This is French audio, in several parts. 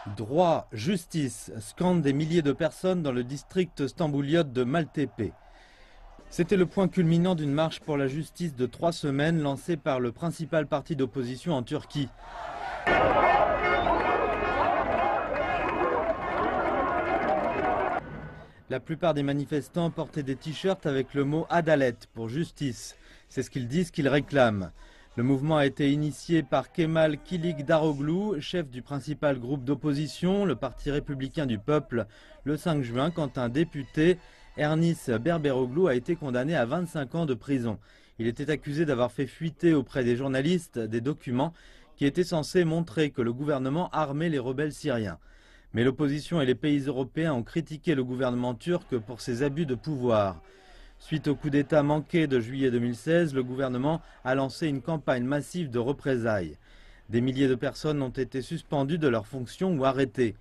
Droit, justice, scandent des milliers de personnes dans le district stambouliote de Maltepe. C'était le point culminant d'une marche pour la justice de 3 semaines lancée par le principal parti d'opposition en Turquie. La plupart des manifestants portaient des t-shirts avec le mot « Adalet » pour justice. C'est ce qu'ils disent qu'ils réclament. Le mouvement a été initié par Kemal Kılıçdaroğlu, chef du principal groupe d'opposition, le Parti républicain du peuple, le 5 juin, quand un député, Ernis Berberoğlu, a été condamné à 25 ans de prison. Il était accusé d'avoir fait fuiter auprès des journalistes des documents qui étaient censés montrer que le gouvernement armait les rebelles syriens. Mais l'opposition et les pays européens ont critiqué le gouvernement turc pour ses abus de pouvoir. Suite au coup d'État manqué de juillet 2016, le gouvernement a lancé une campagne massive de représailles. Des milliers de personnes ont été suspendues de leurs fonctions ou arrêtées.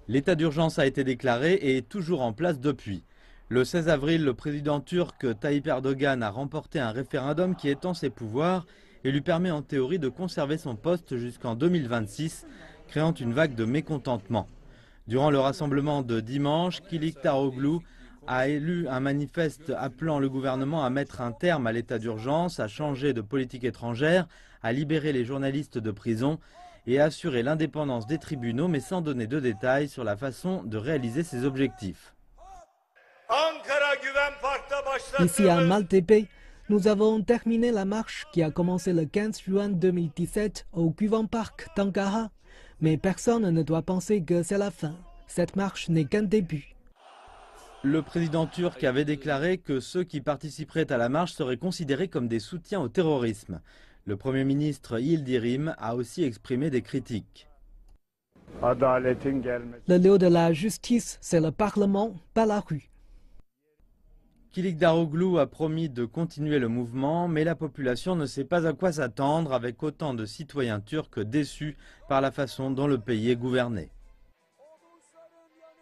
L'état d'urgence a été déclaré et est toujours en place depuis. Le 16 avril, le président turc Tayyip Erdogan a remporté un référendum qui étend ses pouvoirs et lui permet en théorie de conserver son poste jusqu'en 2026, créant une vague de mécontentement. Durant le rassemblement de dimanche, Kılıçdaroğlu a élu un manifeste appelant le gouvernement à mettre un terme à l'état d'urgence, à changer de politique étrangère, à libérer les journalistes de prison et à assurer l'indépendance des tribunaux, mais sans donner de détails sur la façon de réaliser ces objectifs. Ici à Maltepe, nous avons terminé la marche qui a commencé le 15 juin 2017 au Güven Park d'Ankara. Mais personne ne doit penser que c'est la fin. Cette marche n'est qu'un début. Le président turc avait déclaré que ceux qui participeraient à la marche seraient considérés comme des soutiens au terrorisme. Le Premier ministre Yildirim a aussi exprimé des critiques. Le lieu de la justice, c'est le Parlement, pas la rue. Kılıçdaroğlu a promis de continuer le mouvement, mais la population ne sait pas à quoi s'attendre avec autant de citoyens turcs déçus par la façon dont le pays est gouverné.